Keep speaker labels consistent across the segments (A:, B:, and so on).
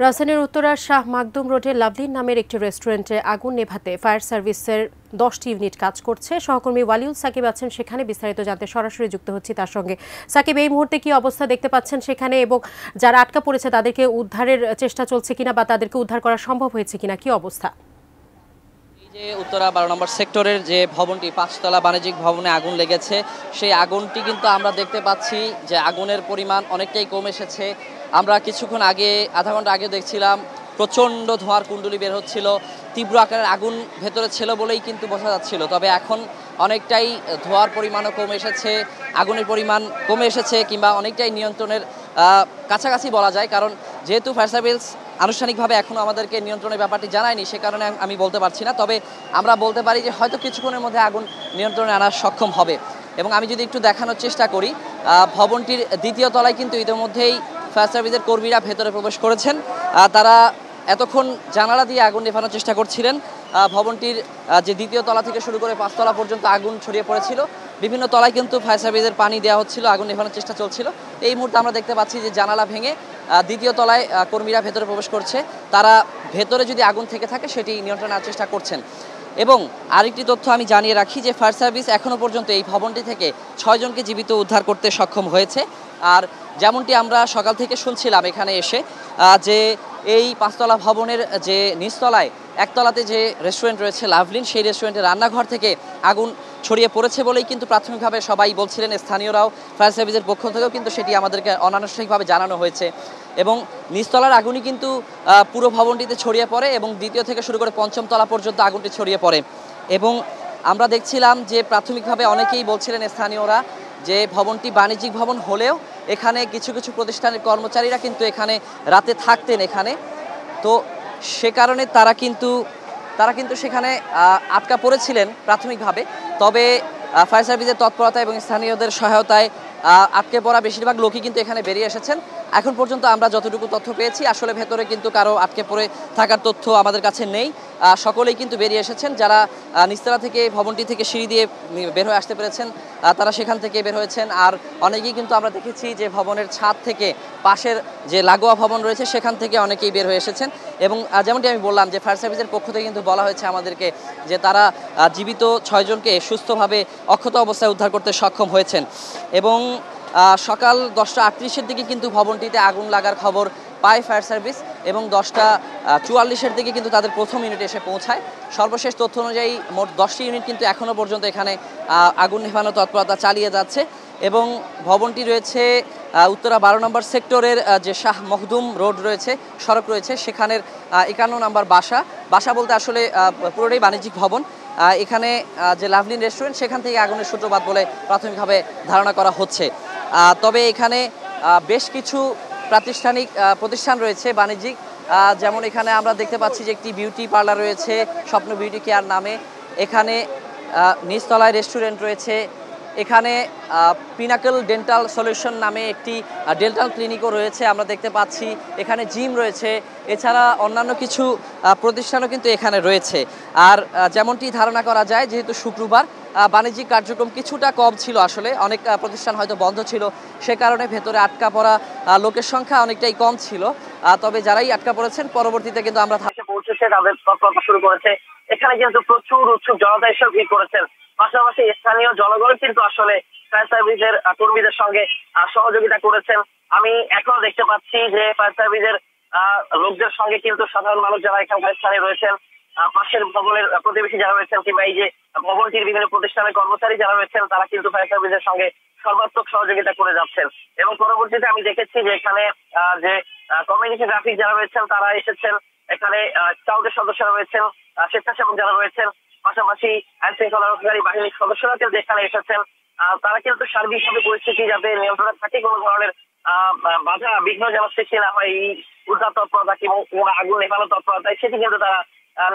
A: রাজধানীর উত্তরার শাহ মাকদুম রোডে লাভলিন নামের একটি রেস্টুরেন্টে আগুন নেভাতে ফায়ার সার্ভিসের 10টি ইউনিট কাজ করছে। সহকর্মী ওয়ালিউল সাকিব আছেন সেখানে, বিস্তারিত জানতে সরাসরি যুক্ত হচ্ছি তার সঙ্গে। সাকিব, এই মুহূর্তে কি অবস্থা দেখতে পাচ্ছেন সেখানে, এবং যারা আটকা পড়েছে তাদেরকে উদ্ধারের চেষ্টা চলছে কিনা বা তাদেরকে উদ্ধার করা সম্ভব হয়েছে কিনা, কি অবস্থা?
B: যে উত্তরা 12 নম্বর সেক্টরের যে ভবনটি, 5তলা বাণিজ্যিক ভবনে আগুন লেগেছে, সেই আগুনটি কিন্তু আমরা দেখতে পাচ্ছি যে আগুনের পরিমাণ অনেকটাই কমে এসেছে। আমরা কিছুক্ষণ আগে, আধা ঘন্টা আগে দেখছিলাম প্রচণ্ড ধোঁয়ার কুণ্ডলী বের হচ্ছিল, তীব্র আকারের আগুন ভেতরে ছিল বলেই কিন্তু বোঝা যাচ্ছিল। তবে এখন অনেকটাই ধোঁয়ার পরিমাণও কমে এসেছে, আগুনের পরিমাণ কমে এসেছে, কিংবা অনেকটাই নিয়ন্ত্রণের কাছাকাছি বলা যায়। কারণ যেহেতু ফায়ার সার্ভিস আনুষ্ঠানিকভাবে এখনও আমাদেরকে নিয়ন্ত্রণের ব্যাপারটি জানায়নি, সে কারণে আমি বলতে পারছি না। তবে আমরা বলতে পারি যে হয়তো কিছুক্ষণের মধ্যে আগুন নিয়ন্ত্রণে আনা সক্ষম হবে। এবং আমি যদি একটু দেখানোর চেষ্টা করি, ভবনটির দ্বিতীয় তলায় কিন্তু ইতিমধ্যেই ফায়ার সার্ভিসের কর্মীরা ভেতরে প্রবেশ করেছেন। তারা এতক্ষণ জানালা দিয়ে আগুন নেভানোর চেষ্টা করছিলেন। ভবনটির যে দ্বিতীয় তলা থেকে শুরু করে 5তলা পর্যন্ত আগুন ছড়িয়ে পড়েছিল। বিভিন্ন তলায় কিন্তু ফায়ার সার্ভিসের পানি দেওয়া হচ্ছিল, আগুন নেভানোর চেষ্টা চলছিল। এই মুহূর্তে আমরা দেখতে পাচ্ছি যে জানালা ভেঙে দ্বিতীয় তলায় কর্মীরা ভেতরে প্রবেশ করছে। তারা ভেতরে যদি আগুন থেকে থাকে সেটি নিয়ন্ত্রণে আনার চেষ্টা করছেন। এবং আরেকটি তথ্য আমি জানিয়ে রাখি যে ফায়ার সার্ভিস এখনও পর্যন্ত এই ভবনটি থেকে 6 জনকে জীবিত উদ্ধার করতে সক্ষম হয়েছে। আর যেমনটি আমরা সকাল থেকে শুনছিলাম এখানে এসে, যে এই 5তলা ভবনের যে নিচতলায়, একতলাতে যে রেস্টুরেন্ট রয়েছে লাভলিন, সেই রেস্টুরেন্টের রান্নাঘর থেকে আগুন ছড়িয়ে পড়েছে বলেই কিন্তু প্রাথমিকভাবে সবাই বলছিলেন। স্থানীয়রাও, ফায়ার সার্ভিসের পক্ষ থেকেও কিন্তু সেটি আমাদেরকে অনানুষ্ঠানিকভাবে জানানো হয়েছে। এবং নিচতলার আগুনই কিন্তু পুরো ভবনটিতে ছড়িয়ে পড়ে এবং দ্বিতীয় থেকে শুরু করে 5ম তলা পর্যন্ত আগুনটি ছড়িয়ে পড়ে। এবং আমরা দেখছিলাম যে প্রাথমিকভাবে অনেকেই বলছিলেন স্থানীয়রা যে ভবনটি বাণিজ্যিক ভবন হলেও এখানে কিছু কিছু প্রতিষ্ঠানের কর্মচারীরা কিন্তু এখানে রাতে থাকতেন এখানে। তো সে কারণে তারা কিন্তু সেখানে আটকা পড়েছিলেন প্রাথমিকভাবে। তবে ফায়ার সার্ভিসের তৎপরতা এবং স্থানীয়দের সহায়তায় আটকে পড়া বেশিরভাগ লোকই কিন্তু এখানে বেরিয়ে এসেছেন। এখন পর্যন্ত আমরা যতটুকু তথ্য পেয়েছি, আসলে ভেতরে কিন্তু কারো আটকে পড়ে থাকার তথ্য আমাদের কাছে নেই। সকলেই কিন্তু বেরিয়ে এসেছেন। যারা নিচতলা থেকে, ভবনটি থেকে সিঁড়ি দিয়ে বের হয়ে আসতে পেরেছেন, তারা সেখান থেকে বের হয়েছেন। আর অনেকেই কিন্তু আমরা দেখেছি যে ভবনের ছাদ থেকে, পাশের যে লাগোয়া ভবন রয়েছে সেখান থেকে অনেকেই বের হয়ে এসেছেন। এবং যেমনটি আমি বললাম যে ফায়ার সার্ভিসের পক্ষ থেকে কিন্তু বলা হয়েছে আমাদেরকে যে তারা জীবিত 6 জনকে সুস্থভাবে অক্ষত অবস্থায় উদ্ধার করতে সক্ষম হয়েছেন। এবং সকাল 10:38-এর দিকে কিন্তু ভবনটিতে আগুন লাগার খবর পায় ফায়ার সার্ভিস, এবং 10:44-এর দিকে কিন্তু তাদের প্রথম ইউনিট এসে পৌঁছায়। সর্বশেষ তথ্য অনুযায়ী মোট 10টি ইউনিট কিন্তু এখনও পর্যন্ত এখানে আগুন নেভানোর তৎপরতা চালিয়ে যাচ্ছে। এবং ভবনটি রয়েছে উত্তরা 12 নম্বর সেক্টরের যে শাহ মখদুম রোড রয়েছে, সড়ক রয়েছে, সেখানের 51 নম্বর বাসা বলতে আসলে পুরোটাই বাণিজ্যিক ভবন। এখানে যে লাভলিন রেস্টুরেন্ট, সেখান থেকে আগুনের সূত্রপাত বলে প্রাথমিকভাবে ধারণা করা হচ্ছে। তবে এখানে বেশ কিছু প্রাতিষ্ঠানিক প্রতিষ্ঠান রয়েছে বাণিজ্যিক, যেমন এখানে আমরা দেখতে পাচ্ছি যে একটি বিউটি পার্লার রয়েছে স্বপ্ন বিউটি কেয়ার নামে। এখানে নিচতলায় রেস্টুরেন্ট রয়েছে। এখানে পিনাকল ডেন্টাল সলিউশন নামে একটি ডেন্টাল ক্লিনিকও রয়েছে আমরা দেখতে পাচ্ছি। এখানে জিম রয়েছে। এছাড়া অন্যান্য কিছু প্রতিষ্ঠানও কিন্তু এখানে রয়েছে। আর যেমনটি ধারণা করা যায়, যেহেতু শুক্রবার, বাণিজ্যিক কার্যক্রম কিছুটা কম ছিল, আসলে অনেক প্রতিষ্ঠান হয়তো বন্ধ ছিল, সে কারণে ভেতরে আটকা পড়া লোকের সংখ্যা অনেকটাই কম ছিল। তবে যারাই আটকা পড়েছেন, পরবর্তীতে কিন্তু আমরা পৌঁছেছে, তাদের তৎপরতা শুরু করেছে। এখানে কিন্তু প্রচুর উৎসুক জনতা এসে ভিড় করেছেন। পাশাপাশি স্থানীয় জনগণ কিন্তু আসলে ফায়ার সার্ভিসের কর্মীদের সঙ্গে সহযোগিতা করেছেন। আমি এখনো দেখতে পাচ্ছি যে ফায়ার সার্ভিসের লোকদের সঙ্গে কিন্তু সাধারণ মানুষ যারা এখানকার স্থানে রয়েছেন, পাশের ভবনের প্রতিবেশী যারা রয়েছেন, কিংবা এই যে ভবনটির বিভিন্ন প্রতিষ্ঠানের কর্মচারী যারা রয়েছেন, তারা কিন্তু ফায়ার সার্ভিসের সঙ্গে সর্বাত্মক সহযোগিতা করে যাচ্ছেন। এবং পরবর্তীতে আমি দেখেছি যে এখানে যে কমিউনিটি গ্রাফিক যারা রয়েছেন তারা এসেছেন। এখানে স্কাউটের সদস্যরা রয়েছেন, স্বেচ্ছাসেবক যারা রয়েছেন, পাশাপাশি আইন শৃঙ্খলা রক্ষাকারী বাহিনীর সদস্যরা কিন্তু এখানে এসেছেন। তারা কিন্তু সার্বিকভাবে পরিস্থিতি যাতে নিয়ন্ত্রণে থাকে, কোনো ধরনের বাধা বিঘ্ন যেন সৃষ্টি না হয় এই উদ্ধার তৎপরতা কিংবা আগুন নেভানোর তৎপরতায়, সেটি কিন্তু তারা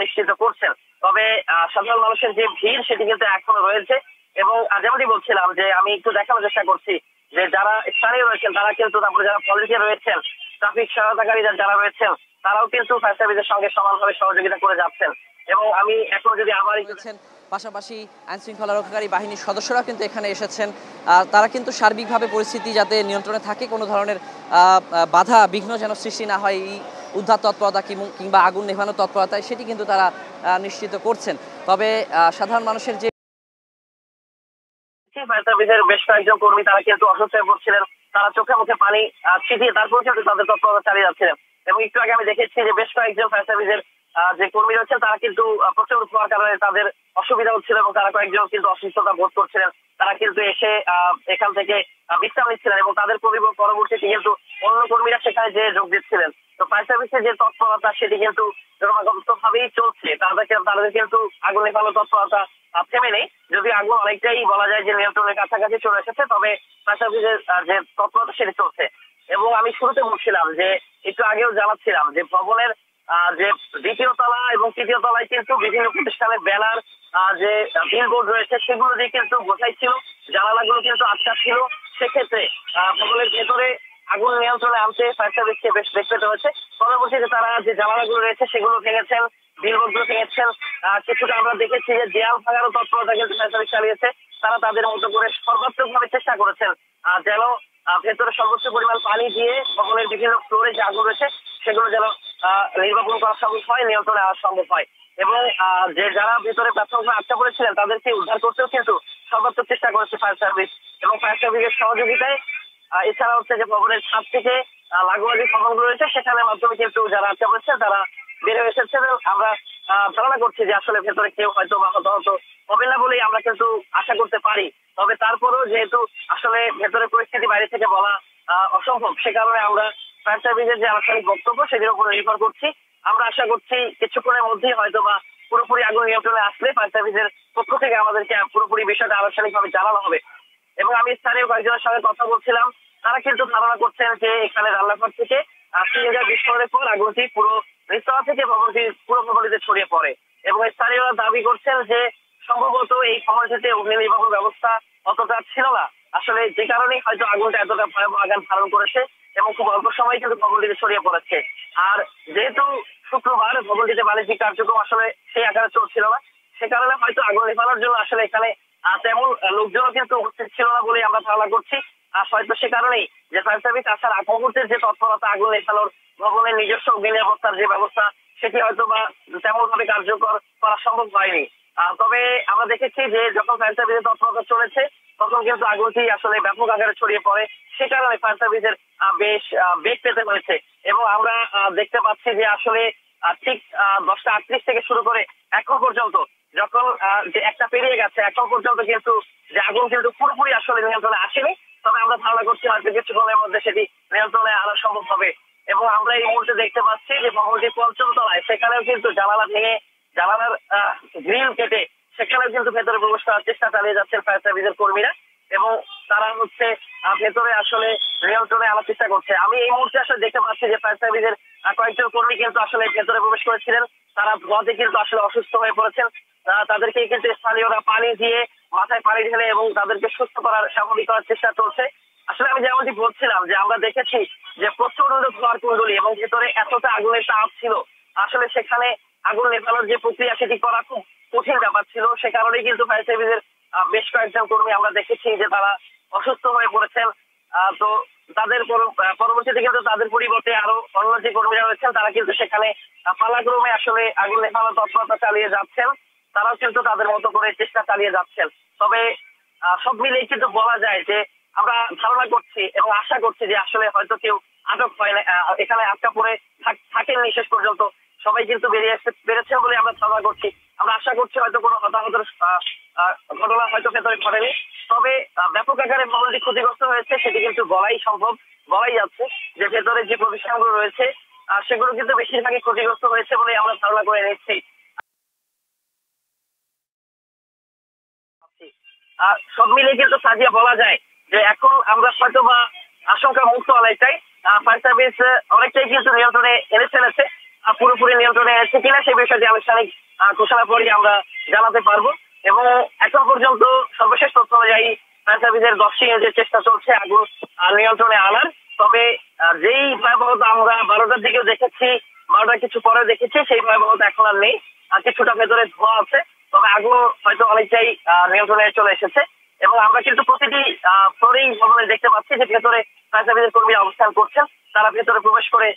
B: নিশ্চিত করছেন। তবে সাধারণ মানুষের যে ভিড়, সেটি কিন্তু এখনো রয়েছে। এবং যেমনটি বলছিলাম যে আমি একটু দেখানোর চেষ্টা করছি যে যারা স্থানীয় রয়েছেন তারা কিন্তু, তারপরে যারা ভলান্টিয়ার রয়েছেন, ট্রাফিক সহায়তাকারী যারা রয়েছেন, তারাও কিন্তু ফায়ার সার্ভিসের সঙ্গে সমানভাবে সহযোগিতা করে যাচ্ছেন। এবং আমি এখন যদি আবার পাশাপাশি আইন শৃঙ্খলা রক্ষাকারী বাহিনীর সদস্যরা কিন্তু এখানে এসেছেন। তারা কিন্তু সার্বিকভাবে পরিস্থিতি যাতে নিয়ন্ত্রণে থাকে, কোনো ধরনের বাধা বিঘ্ন যেন সৃষ্টি না হয়, এই উদ্ধার তৎপরতা কিংবা আগুন নেভানোর তৎপরতা সেটি কিন্তু তারা নিশ্চিত করছেন। তবে সাধারণ মানুষের যে
C: ফায়ার সার্ভিসের বেশ কয়েকজন কর্মী তারা কিন্তু অসুস্থ হয়ে পড়ছিলেন, তারা চোখে মুখে পানি ছিটিয়ে তারপর কিন্তু তাদের তৎপরতা চালিয়ে যাচ্ছিলেন। এবং একটু আগে আমি দেখেছি যে বেশ কয়েকজন ফায়ার সার্ভিসের যে কর্মী রয়েছে তারা কিন্তু প্রচন্ড হওয়ার কারণে তাদের অসুবিধা হচ্ছিল এবং তারা কয়েকজন কিন্তু অসুস্থতা বোধ করছিলেন। তারা কিন্তু এসে এখান থেকে বিশ্রাম নিচ্ছিলেন এবং তাদের পরবর্তীতে কিন্তু অন্য কর্মীরা সেখানে যে যোগ দিচ্ছিলেন। তো ফায়ার সার্ভিসের যে তৎপরতা সেটি কিন্তু ক্রমাগত ভাবেই চলছে। তাদের কিন্তু আগুন নেভানোর তৎপরতা থেমে নেই, যদি আগুন অনেকটাই বলা যায় যে নিয়ন্ত্রণের কাছাকাছি চলে এসেছে, তবে ফায়ার সার্ভিসের যে তৎপরতা সেটি চলছে। এবং আমি শুরুতে বলছিলাম যে একটু আগেও জানাচ্ছিলাম যে ভবনের যে দ্বিতীয় তলা এবং তৃতীয় তলায় কিন্তু বিভিন্ন প্রতিষ্ঠানের ব্যানার যে বিলবোর্ড রয়েছে সেগুলো দিয়ে কিন্তু বোঝাই ছিল, জানালাগুলো কিন্তু আটকা ছিল। সেক্ষেত্রে ভবনের ভেতরে আগুন নিয়ন্ত্রণে আনতে ফায়ার সার্ভিসকে বেশ বেগ পেতে হয়েছে। পরবর্তীতে তারা যে জানালাগুলো রয়েছে সেগুলো ভেঙেছেন, বিলবোর্ডগুলো ভেঙেছেন। কিছুটা আমরা দেখেছি যে দেয়াল ভাঙারও তৎপরতা কিন্তু ফায়ার সার্ভিস চালিয়েছে। তারা তাদের মতো করে সর্বাত্মক ভাবে চেষ্টা করেছেন যেন ভেতরে সর্বোচ্চ পরিমাণ পানি দিয়ে ভবনের বিভিন্ন ফ্লোরে যে আগুন রয়েছে সেগুলো যেন নির্বাপন করা সম্ভব হয়, নিয়ন্ত্রণে আনা সম্ভব হয়। এবং যে যারা ভেতরে প্রাথমিকভাবে আটকা পড়েছিলেন তাদেরকে উদ্ধার করতেও কিন্তু সর্বাত্মক চেষ্টা করেছে ফায়ার সার্ভিস। এবং ফায়ার সার্ভিসের সহযোগিতায় এছাড়া হচ্ছে যে ভবনের ছাদ থেকে লাগোয়া যে ভবনগুলো রয়েছে সেখানের মাধ্যমে কিন্তু যারা আটকা পড়েছে তারা বের হয়ে এসেছেন। আমরা ধারণা করছি যে আসলে ভেতরে কেউ হয়তো বা হতাহত হবে না বলেই আমরা কিন্তু আশা করতে পারি। তবে তারপরেও যেহেতু আসলে ভেতরে পরিস্থিতি বাইরে থেকে বলা অসম্ভব, সে কারণে আমরা ফায়ার সার্ভিসের যে আনুষ্ঠানিক বক্তব্য সেটির উপর নির্ভর করছি। আমরা আশা করছি কিছুক্ষণের মধ্যেই হয়তো বা পুরোপুরি আগুন নিয়ন্ত্রণে আসলে ফায়ার সার্ভিসের পক্ষ থেকে আমাদেরকে পুরোপুরি বিষয়টা আনুষ্ঠানিকভাবে জানানো হবে। এবং আমি স্থানীয় কয়েকজনের সঙ্গে কথা বলছিলাম, তারা কিন্তু ধারণা করছেন যে এখানে রান্নাঘর থেকে সিলিন্ডার বিস্ফোরণের পর আগুনটি পুরো নিচতলা থেকে পুরো ভবনটিতে ছড়িয়ে পড়ে। এবং স্থানীয়রা দাবি করছেন যে সম্ভবত এই ভবনটিতে অগ্নি নির্বাপন ব্যবস্থা অতটা ছিল না, আসলে যে কারণেই হয়তো আগুনটা এতটা ভয়াবহ আকার ধারণ করেছে এবং খুব অল্প সময় কিন্তু ভবনটিতে ছড়িয়ে পড়েছে। আর যেহেতু শুক্রবার ভবনটিতে বাণিজ্যিক কার্যক্রম আসলে সেই আকারে চলছিল না, সে কারণে হয়তো আগুন নেভানোর জন্য আসলে এখানে তেমন লোকজনও কিন্তু উপস্থিত ছিল না বলে আমরা ধারণা করছি। আর হয়তো সে কারণেই যে ফায়ার সার্ভিস আসার আগ মুহূর্তের যে তৎপরতা আগুন নেভানোর ভবনের নিজস্ব অগ্নি নিরাপত্তার যে ব্যবস্থা সেটি হয়তো বা তেমন ভাবে কার্যকর করা সম্ভব হয়নি। তবে আমরা দেখেছি যে যখন ফায়ার সার্ভিসের তৎপরতা চলেছে তখন কিন্তু আগুনটি আসলে ব্যাপক আকারে ছড়িয়ে পড়ে, সে কারণে ফায়ার সার্ভিসের বেশ বেগ পেতে হয়েছে। এবং আমরা দেখতে পাচ্ছি যে আসলে ঠিক 10:38 থেকে শুরু করে এখন পর্যন্ত যখন যে একটা পেরিয়ে গেছে এখন পর্যন্ত কিন্তু যে আগুন কিন্তু পুরোপুরি আসলে নিয়ন্ত্রণে আসেনি। তবে আমরা ধারণা করছি হয়তো কিছুক্ষণের মধ্যে সেটি নিয়ন্ত্রণে আনা সম্ভব হবে। এবং আমরা এই মুহূর্তে দেখতে পাচ্ছি যে ভবনটি পঞ্চম তলায়, সেখানেও কিন্তু জানালা ভেঙে জানালার গ্রিল কেটে সেখানেও কিন্তু ভেতরে প্রবেশ করার চেষ্টা চালিয়ে যাচ্ছেন ফায়ার সার্ভিসের কর্মীরা এবং তারা হচ্ছে ভেতরে আসলে নিয়ন্ত্রণে আনার চেষ্টা করছে। আমি এই মুহূর্তে আসলে দেখতে পাচ্ছি যে ফায়ার সার্ভিসের কয়েকজন কর্মী কিন্তু আসলে ভেতরে প্রবেশ করেছিলেন, তারা ধোঁয়াতে কিন্তু আসলে অসুস্থ হয়ে পড়েছেন। তাদেরকে কিন্তু স্থানীয়রা পানি দিয়ে মাথায় পানি ঢেলে এবং তাদেরকে সুস্থ করার স্বাভাবিক করার চেষ্টা চলছে। আসলে আমি যেমনটি বলছিলাম যে আমরা দেখেছি যে প্রচন্ড ধোঁয়ার কুণ্ডলী এবং ভেতরে এতটা আগুনের তাপ ছিল, আসলে সেখানে আগুন নেভানোর যে প্রক্রিয়া সেটি করা খুব কঠিন ব্যাপার ছিল। সে কারণেই কিন্তু ফায়ার সার্ভিসের বেশ কয়েকজন কর্মী আমরা দেখেছি যে তারা অসুস্থ হয়ে পড়েছেন। তো তাদের পরবর্তীতে কিন্তু তাদের পরিবর্তে আরো অন্য যে কর্মীরা রয়েছেন তারা কিন্তু সেখানে পালাক্রমে আসলে আগুন নেভানোর তৎপরতা চালিয়ে যাচ্ছেন, তারাও কিন্তু তাদের মতো করে চেষ্টা চালিয়ে যাচ্ছেন। তবে সব মিলিয়ে কিন্তু বলা যায় যে আমরা ধারণা করছি এবং আশা করছি যে আসলে হয়তো কেউ আটক হয় না, এখানে আটকা পড়ে থাকেননি শেষ পর্যন্ত, সবাই কিন্তু বেরিয়ে আসতে পেরেছেন বলে আমরা ধারণা করছি। আমরা আশা করছি হয়তো কোনো হতাহতের ঘটনা হয়তো ভেতরে ঘটেনি। তবে ব্যাপক আকারে ভবনটি ক্ষতিগ্রস্ত হয়েছে সেটি কিন্তু বলাই যাচ্ছে যে ভেতরে যে প্রতিষ্ঠানগুলো রয়েছে সেগুলো কিন্তু বেশিরভাগই ক্ষতিগ্রস্ত হয়েছে বলে আমরা ধারণা করে নিচ্ছি। সব মিলিয়ে কিন্তু সাজিয়ে বলা যায় যে এখন আমরা হয়তো বা আশঙ্কা মুক্ত অনেকটাই, ফায়ার সার্ভিস অনেকটাই কিন্তু নিয়ন্ত্রণে এনে ফেলেছে। পুরোপুরি নিয়ন্ত্রণে এনেছে কিনা সেই বিষয়টি আনুষ্ঠানিক ঘোষণা পরে আমরা জানাতে পারবো। এবং এখন পর্যন্ত সর্বশেষ তথ্য অনুযায়ী ফায়ার সার্ভিসের 10টি যে চেষ্টা চলছে আগুন নিয়ন্ত্রণে আনার। তবে যেই ভয়াবহতা আমরা 12টার দিকেও দেখেছি, 12টার কিছু পরে দেখেছি, সেই ভয়াবহতা এখন আর নেই, কিছুটা ভেতরে ধোঁয়া আছে। তবে আগুন হয়তো অনেকটাই নিয়ন্ত্রণে চলে এসেছে এবং আমরা কিন্তু প্রতিটি ফ্লোরেই ভবনে দেখতে পাচ্ছি যে ভেতরে ফায়ার সার্ভিসের কর্মীরা অবস্থান করছেন, তারা ভেতরে প্রবেশ করে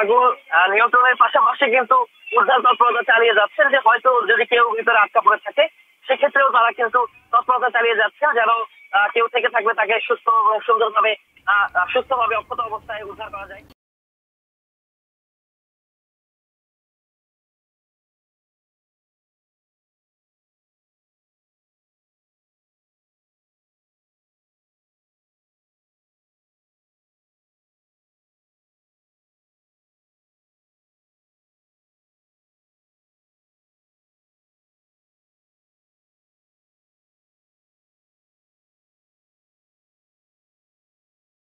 C: আগুন নিয়ন্ত্রণের পাশাপাশি কিন্তু উদ্ধার তৎপরতা চালিয়ে যাচ্ছেন, যে হয়তো যদি কেউ ভিতরে আটকা পড়ে থাকে সেক্ষেত্রেও তারা কিন্তু তৎপরতা চালিয়ে যাচ্ছেন, যেন কেউ থেকে থাকবে তাকে সুস্থ এবং সুন্দরভাবে সুস্থভাবে অক্ষত অবস্থায় উদ্ধার করা যায়।